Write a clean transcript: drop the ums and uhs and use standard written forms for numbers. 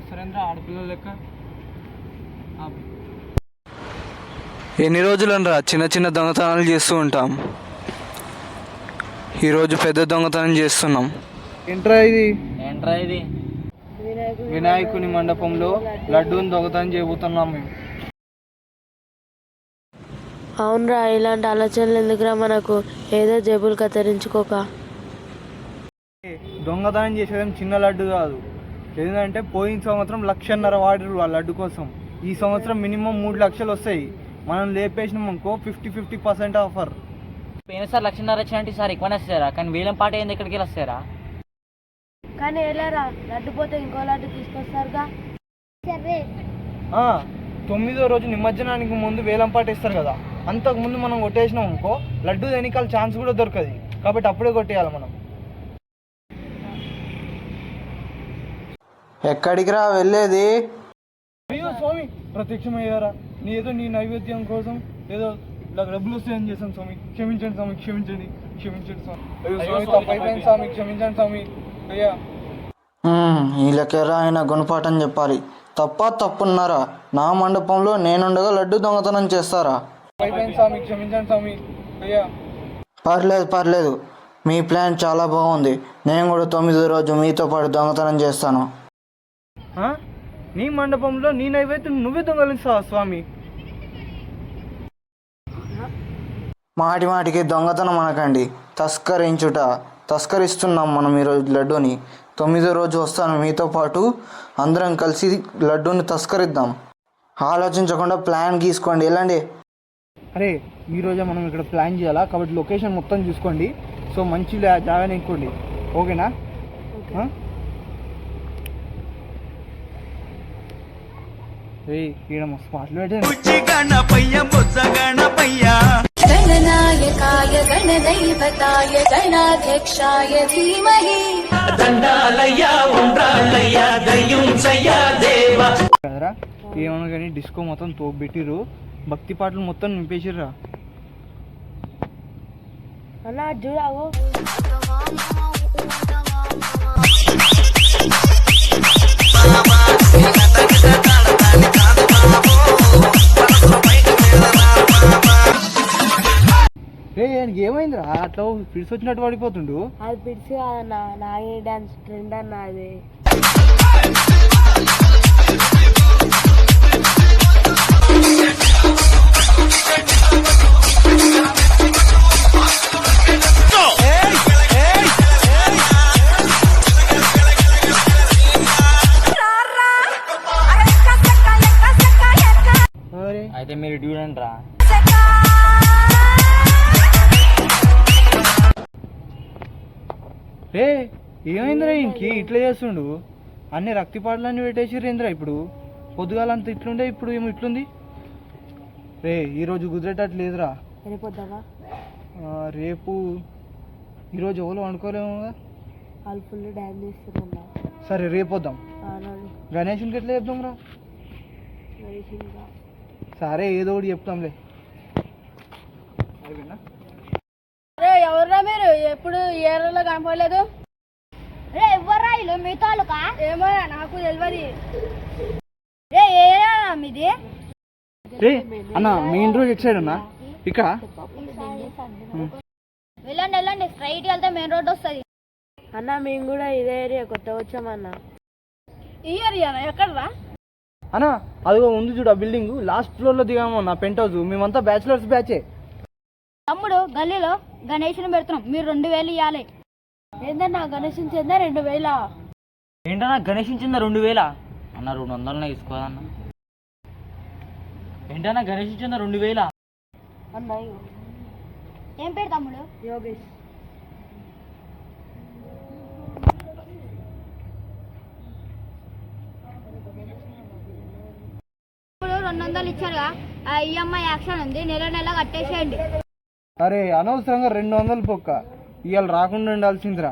చేస్తారేంద్ర ఆడపిల్లల లెక్క. ఎన్ని రోజులనరా చిన్న చిన్న దొంగతనాలు చేస్తూ ఉంటాం. ఈరోజు పెద్ద దొంగతనం చేస్తున్నాం. ఏంట్రా ఇది వినాయకుని మండపంలో లడ్డూని దొంగతనం చేయబోతున్నాం మేము. అవునరా, ఇలాంటి ఆలోచనలు ఎందుకురా మనకు, ఏదో జేబులు కత్తిరించుకోక. దొంగతనం చేసేదేం చిన్న లడ్డు కాదు. ఏంటంటే పోయిన సంవత్సరం 1,50,000 వాడిరు ఆ లడ్డు కోసం. ఈ సంవత్సరం మినిమం 3 లక్షలు వస్తాయి. మనం లేపేసినాం అనుకో 50% ఆఫర్. పోయినసారి 1,50,000 వచ్చినట్టు ఈసారి ఎక్కువనే వస్తారా, కానీ వేలం పాట ఏంది ఎక్కడికి వెళ్ళి వస్తారా? కానీ వెళ్ళారా, లడ్డు పోతే ఇంకో లడ్డు తీసుకొస్తారుగా. 9వ రోజు నిమజ్జనానికి ముందు వేలం పాట ఇస్తారు కదా, అంతకు ముందు మనం కొట్టేసినాం అనుకో లడ్డు వెనకాల ఛాన్స్ కూడా దొరకదు. కాబట్టి అప్పుడే కొట్టేయాలి మనం. ఎక్కడికి రా వెళ్ళేది? అయ్యో స్వామి, ప్రత్యక్షమయ్యారా? నీ ఏదో నీ నైవేద్యం కోసం ఏదో ఇలా డబ్బులు వస్తాయని చేశాను స్వామి. క్షమించండి స్వామి, క్షమించండి స్వామి. అయ్యో స్వామి, తప్పైపోయింది స్వామి, క్షమించండి స్వామి. అయ్యా వీళ్ళకెరా ఆయన గుణపాఠం చెప్పాలి. తప్పున్నారా? నా మండపంలో నేనుండగా లడ్డు దొంగతనం చేస్తారా? అయిపోయింది స్వామి, క్షమించండి స్వామి. అయ్యా పర్లేదు, మీ ప్లాన్ చాలా బాగుంది. నేను కూడా 9వ రోజు మీతో పాటు దొంగతనం చేస్తాను. నీ మండపంలో నీ నైవేద్యం నువ్వే దొంగలిస్తావా స్వామి? మాటికి దొంగతనం అనకండి. తస్కరిస్తున్నాం మనం ఈరోజు లడ్డూని. 9వ రోజు వస్తాను మీతో పాటు, అందరం కలిసి లడ్డూని తస్కరిద్దాం. ఆలోచించకుండా ప్లాన్ గీసుకోండి, వెళ్ళండి. అరే ఈరోజే మనం ఇక్కడ ప్లాన్ చేయాలా, కాబట్టి లొకేషన్ మొత్తం చూసుకోండి. సో మంచి జాగానే ఎక్కుండి, ఓకేనా? ఈడ మస్తు పాటలు పెట్టండి. గణనాయకాయ గణదైవతాయ గణాధ్యక్షాయ ధీమహి కదరా, ఏమన్నా కానీ డిస్కో మొత్తం తోపెట్టిర్రు, భక్తి పాటలు మొత్తం నింపేసిర్రా. అన్నా చూడావు. ఏమైందిరా అట్లా ఫిట్స్ వచ్చినట్టు పడిపోతుండు? అది పిడిచి కాదన్నా, నాగే డాన్స్ ట్రెండ్ అన్న అది. అయితే మీరు చూడండి రా. ఏమైందిరా ఇంకి ఇట్లా చేస్తుండు? అన్ని రక్తి పాటలన్నీ పెట్టేసిర్రేంద్రా. ఇప్పుడు పొద్దుగాలంత ఇట్లుండే, ఇప్పుడు ఏమో ఇట్లుంది. ఈరోజు కుదిరేటట్లు లేదురా. రేపు ఈరోజు ఎవరు వండుకోలేము కదా. వాళ్ళు ఫుల్ డ్యాన్స్ చేస్తున్నా. సరే రేపు వద్దాం. గణేషునికి ఎట్లా చెప్దాం రా? సరే ఏదో ఒకటి చెప్తాంలే. ఎవర్రా మీరు? ఎప్పుడు ఏరలో కనపడలేదు. ఎవర్రా ఇల్లు మీ తాలూకా? ఏమో నాకు తెలియదు. మీది అన్న మెయిన్ రోడ్ ఎట్ సైడ్ అన్నా? ఇక్కడ వెళ్ళండి, స్ట్రైట్ వెళ్తే మెయిన్ రోడ్ వస్తుంది. అన్న మేము కూడా ఇదే ఏరియా కొత్తగా వచ్చామన్నా. ఈ ఏరియా ఎక్కడరా? అన్నా అదిగో ఉంది చూడు, ఆ బిల్డింగ్ లాస్ట్ ఫ్లోర్ లో దిగాము నా పెంట్ హౌస్. మేమంతా బ్యాచిలర్స్ బ్యాచే. తమ్ముడు గల్లీలో గణేష్ని పెడుతున్నాం, మీరు 2,000 ఇవ్వాలి. ఏంటన్నా గణేష్ చెందా 2,000? ఏంటన్నా గణేషించిందా 2,000? అన్న 200 తీసుకోదన్న. ఏంటన్నా గణేషించిందా 2,000? అన్నాయి. ఏం పేరు తమ్ముడు? యోగేష్. ఇప్పుడు 200 ఇచ్చారుగా, ఈఎంఐ యాక్షన్ ఉంది, నెల కట్టేసేయండి. అరే అనవసరంగా 200 పొక్క ఇవాళ రాకుండా ఉండాల్సిందిరా.